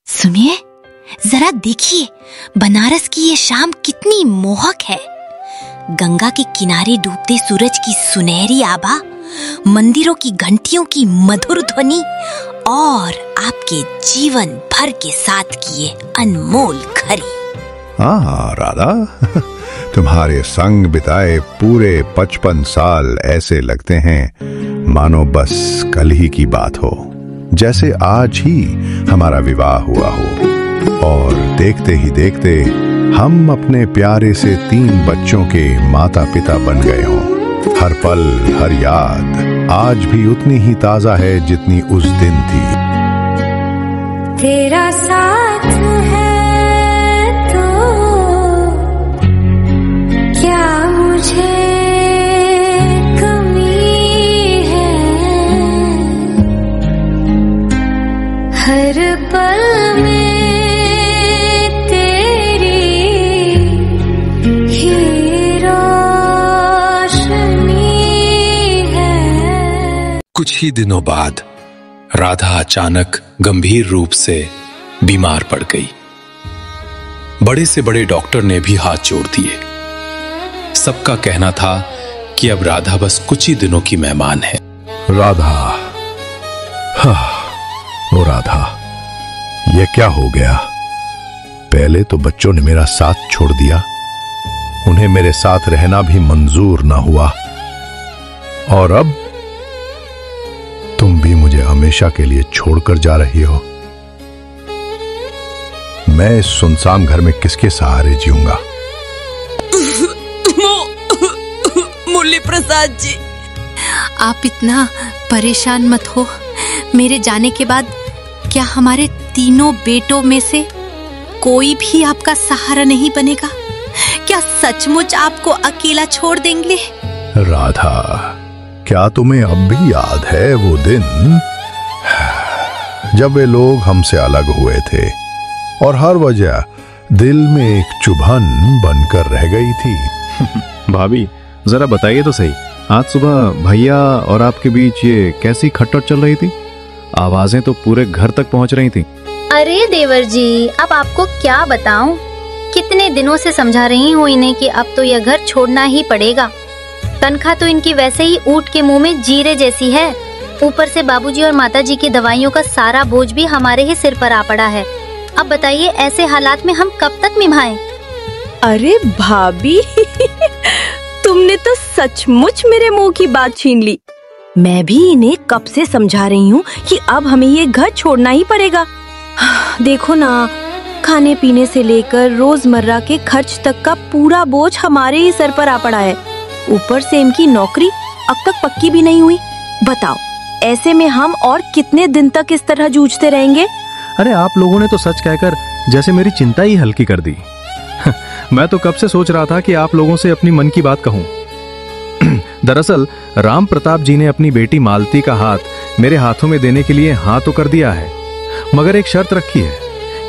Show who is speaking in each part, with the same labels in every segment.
Speaker 1: सुनिए, जरा देखिए, बनारस की ये शाम कितनी मोहक है। गंगा के किनारे डूबते सूरज की सुनहरी आभा, मंदिरों की घंटियों की मधुर ध्वनि और आपके जीवन भर के साथ किए अनमोल खरी।
Speaker 2: हाँ राधा, तुम्हारे संग बिताए पूरे 55 साल ऐसे लगते हैं मानो बस कल ही की बात हो, जैसे आज ही हमारा विवाह हुआ हो। और देखते ही देखते हम अपने प्यारे से 3 बच्चों के माता पिता बन गए हों। हर पल हर याद आज भी उतनी ही ताजा है जितनी उस दिन थी।
Speaker 3: तेरा साथ है तो क्या मुझे कमी है, हर पल में
Speaker 4: कुछ ही दिनों बाद राधा अचानक गंभीर रूप से बीमार पड़ गई। बड़े से बड़े डॉक्टर ने भी हाथ जोड़ दिए। सबका कहना था कि अब राधा बस कुछ ही दिनों की मेहमान है।
Speaker 2: राधा, ओ राधा, ये क्या हो गया? पहले तो बच्चों ने मेरा साथ छोड़ दिया, उन्हें मेरे साथ रहना भी मंजूर ना हुआ, और अब तुम भी मुझे हमेशा के लिए छोड़कर जा रही हो। मैं इस सुनसान घर में किसके सहारे जीऊंगा?
Speaker 1: मुरली प्रसाद जी, आप इतना परेशान मत हो। मेरे जाने के बाद क्या हमारे तीनों बेटों में से कोई भी आपका सहारा नहीं बनेगा? क्या सचमुच आपको अकेला छोड़ देंगे?
Speaker 2: राधा, क्या तुम्हें अब भी याद है वो दिन जब वे लोग हमसे अलग हुए थे और हर वजह दिल में एक चुभन बनकर रह गई थी?
Speaker 5: भाभी, जरा बताइए तो सही, आज सुबह भैया और आपके बीच ये कैसी खटपट चल रही थी? आवाजें तो पूरे घर तक पहुंच रही थी।
Speaker 6: अरे देवर जी, अब आपको क्या बताऊं? कितने दिनों से समझा रही हूँ इन्हें कि अब तो यह घर छोड़ना ही पड़ेगा। तनख्वाह तो इनकी वैसे ही ऊंट के मुंह में जीरे जैसी है, ऊपर से बाबूजी और माताजी की दवाइयों का सारा बोझ भी हमारे ही सिर पर आ पड़ा है। अब बताइए, ऐसे हालात में हम कब तक निभाएं?
Speaker 7: अरे भाभी, तुमने तो सचमुच मेरे मुंह की बात छीन ली। मैं भी इन्हें कब से समझा रही हूँ कि अब हमें ये घर छोड़ना ही पड़ेगा। देखो ना, खाने पीने से लेकर रोजमर्रा के खर्च तक का पूरा बोझ हमारे ही सर पर आ पड़ा है। ऊपर से इनकी नौकरी अब तक पक्की भी नहीं हुई। बताओ, ऐसे में हम और कितने दिन तक इस तरह जूझते रहेंगे?
Speaker 5: अरे आप लोगों ने तो सच कहकर जैसे मेरी चिंता ही हल्की कर दी। मैं तो कब से सोच रहा था कि आप लोगों से अपनी मन की बात कहूं। दरअसल राम प्रताप जी ने अपनी बेटी मालती का हाथ मेरे हाथों में देने के लिए हाँ तो कर दिया है, मगर एक शर्त रखी है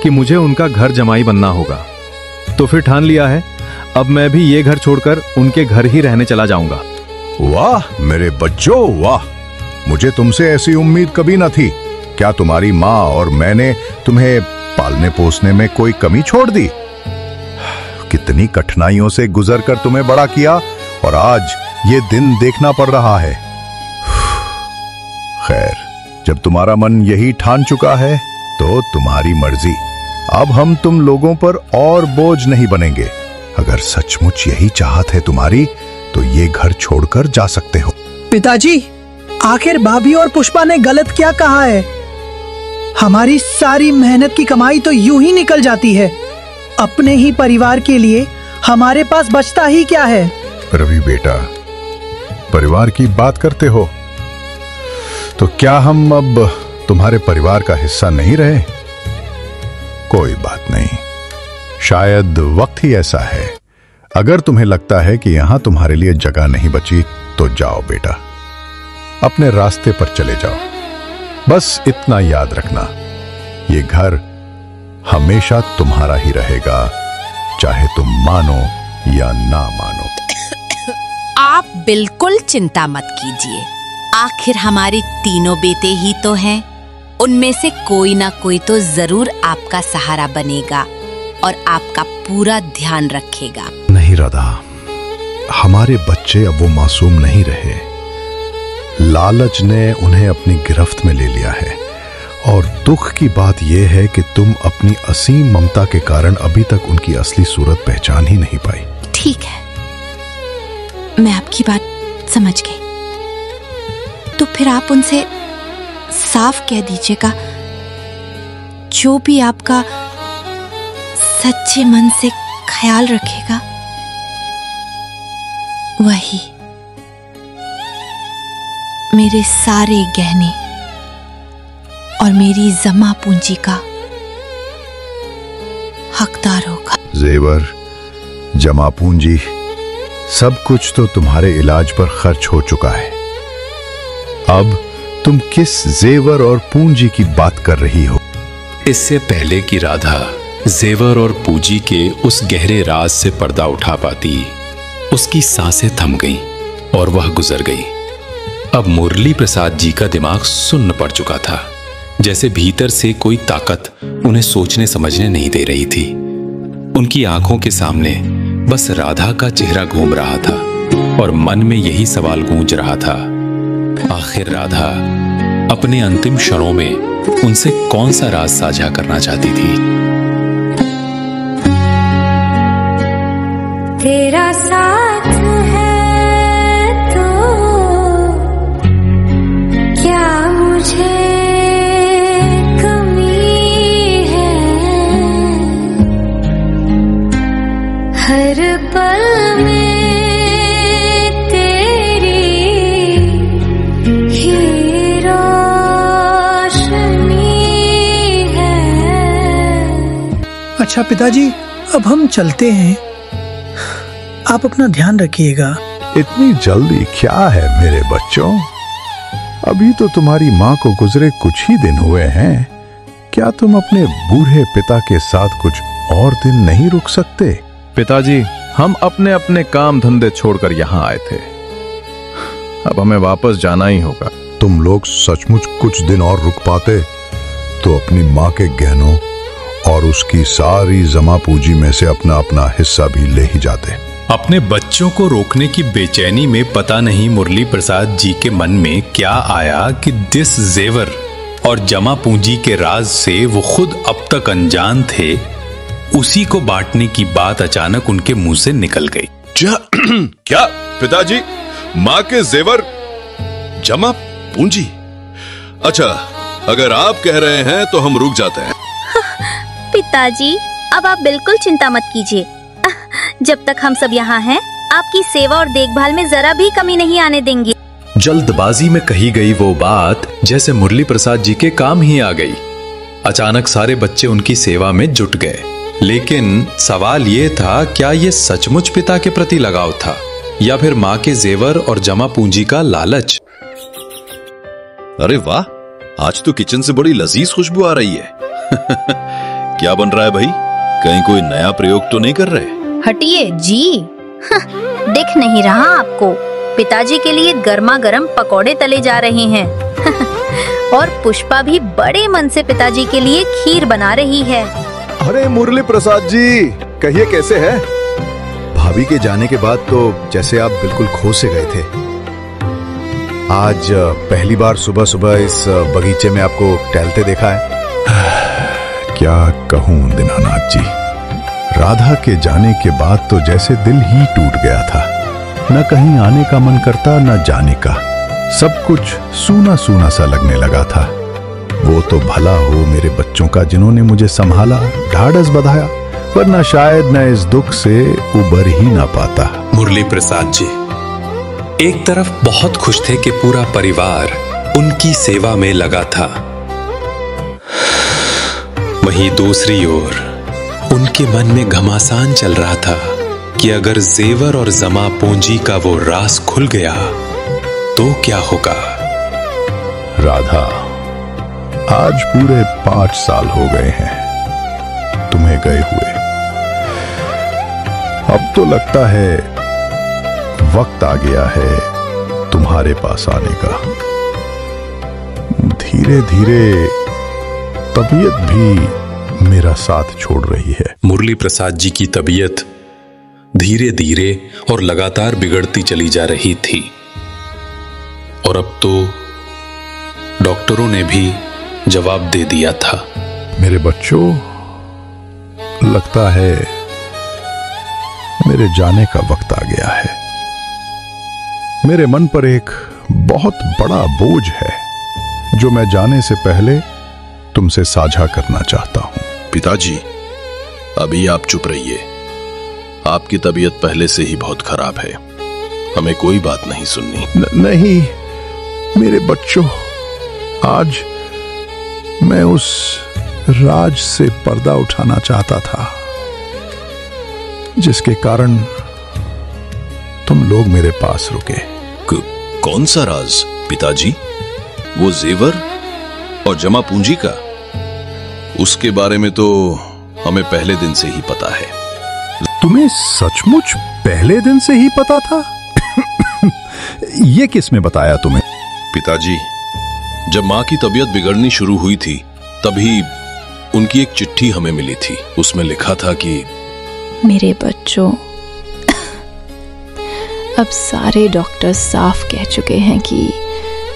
Speaker 5: कि मुझे उनका घर जमाई बनना होगा। तो फिर ठान लिया है, अब मैं भी ये घर छोड़कर उनके घर ही रहने चला जाऊंगा।
Speaker 2: वाह मेरे बच्चों, वाह! मुझे तुमसे ऐसी उम्मीद कभी न थी। क्या तुम्हारी माँ और मैंने तुम्हें पालने पोसने में कोई कमी छोड़ दी? कितनी कठिनाइयों से गुजर कर तुम्हें बड़ा किया और आज ये दिन देखना पड़ रहा है। खैर, जब तुम्हारा मन यही ठान चुका है तो तुम्हारी मर्जी। अब हम तुम लोगों पर और बोझ नहीं बनेंगे। अगर सचमुच यही चाहत है तुम्हारी तो ये घर छोड़कर जा सकते हो।
Speaker 8: पिताजी, आखिर भाभी और पुष्पा ने गलत क्या कहा है? हमारी सारी मेहनत की कमाई तो यूं ही निकल जाती है। अपने ही परिवार के लिए हमारे पास बचता ही क्या है?
Speaker 2: रवि बेटा, परिवार की बात करते हो तो क्या हम अब तुम्हारे परिवार का हिस्सा नहीं रहे? कोई बात नहीं, शायद वक्त ही ऐसा है। अगर तुम्हें लगता है कि यहां तुम्हारे लिए जगह नहीं बची तो जाओ बेटा, अपने रास्ते पर चले जाओ। बस इतना याद रखना, ये घर हमेशा तुम्हारा ही रहेगा, चाहे तुम मानो या ना मानो।
Speaker 1: आप बिल्कुल चिंता मत कीजिए, आखिर हमारे तीनों बेटे ही तो हैं। उनमें से कोई ना कोई तो जरूर आपका सहारा बनेगा और आपका पूरा ध्यान रखेगा।
Speaker 2: नहीं राधा, हमारे बच्चे अब वो मासूम नहीं रहे। लालच ने उन्हें अपनी गिरफ्त में ले लिया है और दुख की बात यह है कि तुम अपनी असीम ममता के कारण अभी तक उनकी असली सूरत पहचान ही नहीं पाई।
Speaker 1: ठीक है, मैं आपकी बात समझ गई। तो फिर आप उनसे साफ कह दीजिएगा, जो भी आपका सच्चे मन से ख्याल रखेगा वही मेरे सारे गहने और मेरी जमा पूंजी का हकदार होगा।
Speaker 2: जेवर, जमा पूंजी, सब कुछ तो तुम्हारे इलाज पर खर्च हो चुका है। अब तुम किस जेवर और पूंजी की बात कर रही हो?
Speaker 4: इससे पहले कि राधा जेवर और पूंजी के उस गहरे राज से पर्दा उठा पाती, उसकी सांसें थम गईं और वह गुजर गई। अब मुरली प्रसाद जी का दिमाग सुन्न पड़ चुका था, जैसे भीतर से कोई ताकत उन्हें सोचने समझने नहीं दे रही थी। उनकी आंखों के सामने बस राधा का चेहरा घूम रहा था और मन में यही सवाल गूंज रहा था, आखिर राधा अपने अंतिम क्षणों में उनसे कौन सा राज साझा करना चाहती थी?
Speaker 3: तेरा साथ है तो क्या मुझे कमी है, हर पल में तेरी ही रोशनी है।
Speaker 8: अच्छा पिताजी, अब हम चलते हैं। आप अपना ध्यान रखिएगा।
Speaker 2: इतनी जल्दी क्या है मेरे बच्चों? अभी तो तुम्हारी माँ को गुजरे कुछ ही दिन हुए हैं। क्या तुम अपने बूढ़े पिता के साथ कुछ और दिन नहीं रुक सकते?
Speaker 5: पिताजी, हम अपने अपने काम धंधे छोड़कर यहाँ आए थे, अब हमें वापस जाना ही होगा।
Speaker 2: तुम लोग सचमुच कुछ दिन और रुक पाते तो अपनी माँ के गहनों और उसकी सारी जमा पूंजी में से अपना अपना हिस्सा भी ले ही जाते।
Speaker 4: अपने बच्चों को रोकने की बेचैनी में पता नहीं मुरली प्रसाद जी के मन में क्या आया कि जिस जेवर और जमा पूंजी के राज से वो खुद अब तक अनजान थे, उसी को बांटने की बात अचानक उनके मुंह से निकल गई।
Speaker 9: क्या पिताजी, माँ के जेवर जमा पूंजी? अच्छा, अगर आप कह रहे हैं तो हम रुक जाते हैं।
Speaker 6: पिताजी, अब आप बिल्कुल चिंता मत कीजिए। जब तक हम सब यहाँ हैं, आपकी सेवा और देखभाल में जरा भी कमी नहीं आने देंगे।
Speaker 4: जल्दबाजी में कही गई वो बात जैसे मुरली प्रसाद जी के काम ही आ गई। अचानक सारे बच्चे उनकी सेवा में जुट गए, लेकिन सवाल ये था, क्या ये सचमुच पिता के प्रति लगाव था या फिर माँ के जेवर और जमा पूंजी का लालच?
Speaker 9: अरे वाह, आज तो किचन से बड़ी लजीज खुशबू आ रही है। क्या बन रहा है भाई? कहीं कोई नया प्रयोग तो नहीं कर रहे?
Speaker 6: हटिए जी। दिख नहीं रहा आपको? पिताजी के लिए गर्मा गर्म पकौड़े तले जा रहे हैं। और पुष्पा भी बड़े मन से पिताजी के लिए खीर बना रही है।
Speaker 2: अरे मुरली प्रसाद जी, कहिए कैसे है? भाभी के जाने के बाद तो जैसे आप बिल्कुल खो से गए थे। आज पहली बार सुबह सुबह इस बगीचे में आपको टहलते देखा है। क्या कहूं दीनानाथ जी, राधा के जाने के बाद तो जैसे दिल ही टूट गया था। न कहीं आने का मन करता, न जाने का। सब कुछ सूना सूना सा लगने लगा था। वो तो भला हो मेरे बच्चों का जिन्होंने मुझे संभाला, ढाढ़स बंधाया, वरना शायद मैं इस दुख से उबर ही ना पाता।
Speaker 4: मुरली प्रसाद जी एक तरफ बहुत खुश थे कि पूरा परिवार उनकी सेवा में लगा था, वहीं दूसरी ओर उनके मन में घमासान चल रहा था कि अगर जेवर और जमा पूंजी का वो राज खुल गया तो क्या होगा।
Speaker 2: राधा, आज पूरे 5 साल हो गए हैं तुम्हें गए हुए। अब तो लगता है वक्त आ गया है तुम्हारे पास आने का। धीरे धीरे तबीयत भी मेरा साथ छोड़ रही है।
Speaker 4: मुरली प्रसाद जी की तबीयत धीरे धीरे और लगातार बिगड़ती चली जा रही थी और अब तो डॉक्टरों ने भी जवाब दे दिया था।
Speaker 2: मेरे बच्चों, लगता है मेरे जाने का वक्त आ गया है। मेरे मन पर एक बहुत बड़ा बोझ है जो मैं जाने से पहले तुमसे साझा करना चाहता हूं।
Speaker 9: पिताजी, अभी आप चुप रहिए। आपकी तबीयत पहले से ही बहुत खराब है, हमें कोई बात नहीं सुननी।
Speaker 2: नहीं मेरे बच्चों, आज मैं उस राज से पर्दा उठाना चाहता था जिसके कारण तुम लोग मेरे पास रुके।
Speaker 9: कौन सा राज पिताजी? वो जेवर और जमा पूंजी का? उसके बारे में तो हमें पहले दिन से ही पता है।
Speaker 2: तुम्हें सचमुच पहले दिन से ही पता था? ये किसने बताया तुम्हें?
Speaker 9: पिताजी, जब मां की तबीयत बिगड़नी शुरू हुई थी तभी उनकी एक चिट्ठी हमें मिली थी। उसमें लिखा था कि
Speaker 10: मेरे बच्चों, अब सारे डॉक्टर साफ कह चुके हैं कि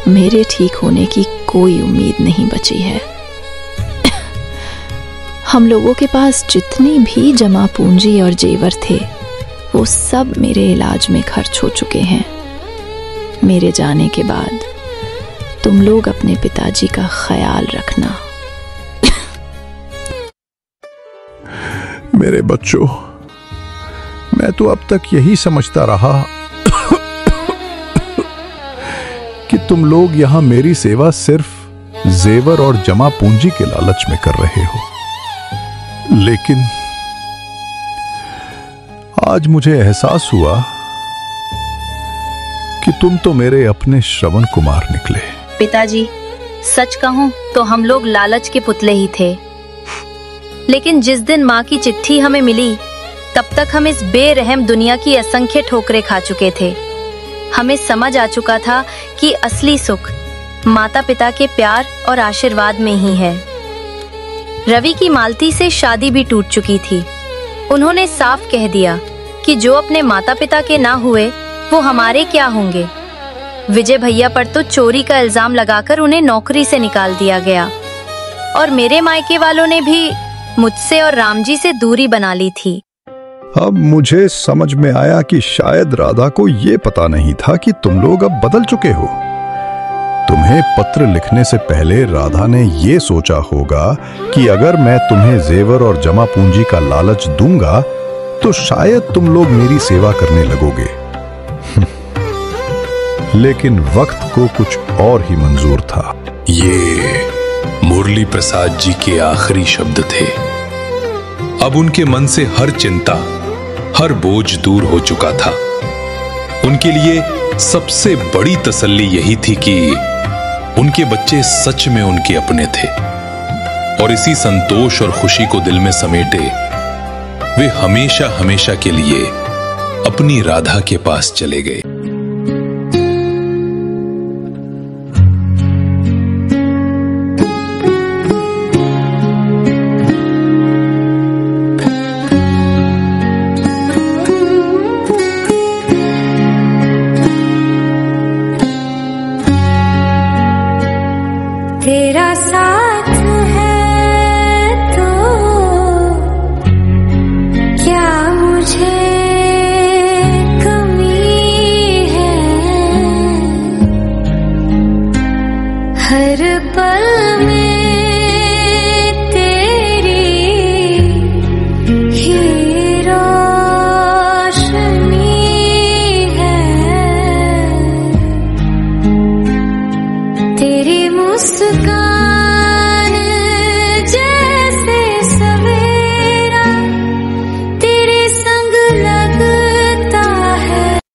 Speaker 10: मेरे ठीक होने की कोई उम्मीद नहीं बची है। हम लोगों के पास जितनी भी जमा पूंजी और जेवर थे वो सब मेरे इलाज में खर्च हो चुके हैं। मेरे जाने के बाद तुम लोग अपने पिताजी का ख्याल रखना।
Speaker 2: मेरे बच्चों, मैं तो अब तक यही समझता रहा कि तुम लोग यहां मेरी सेवा सिर्फ जेवर और जमा पूंजी के लालच में कर रहे हो, लेकिन आज मुझे एहसास हुआ कि तुम तो मेरे अपने श्रवण कुमार निकले।
Speaker 6: पिताजी, सच कहूं तो हम लोग लालच के पुतले ही थे, लेकिन जिस दिन माँ की चिट्ठी हमें मिली तब तक हम इस बेरहम दुनिया की असंख्य ठोकरें खा चुके थे। हमें समझ आ चुका था कि असली सुख माता पिता के प्यार और आशीर्वाद में ही है। रवि की मालती से शादी भी टूट चुकी थी। उन्होंने साफ कह दिया कि जो अपने माता पिता के ना हुए वो हमारे क्या होंगे। विजय भैया पर तो चोरी का इल्जाम लगाकर उन्हें नौकरी से निकाल दिया गया और मेरे मायके वालों ने भी मुझसे और रामजी से दूरी बना ली थी।
Speaker 2: अब मुझे समझ में आया कि शायद राधा को यह पता नहीं था कि तुम लोग अब बदल चुके हो। तुम्हें पत्र लिखने से पहले राधा ने यह सोचा होगा कि अगर मैं तुम्हें जेवर और जमा पूंजी का लालच दूंगा तो शायद तुम लोग मेरी सेवा करने लगोगे। लेकिन वक्त को कुछ और ही मंजूर था।
Speaker 4: ये मुरली प्रसाद जी के आखिरी शब्द थे। अब उनके मन से हर चिंता, हर बोझ दूर हो चुका था। उनके लिए सबसे बड़ी तसल्ली यही थी कि उनके बच्चे सच में उनके अपने थे और इसी संतोष और खुशी को दिल में समेटे वे हमेशा हमेशा के लिए अपनी राधा के पास चले गए।
Speaker 3: तेरा साथ है तो क्या मुझे कमी है। हर पल में तेरी ही रोशनी है। तेरी मुस्कान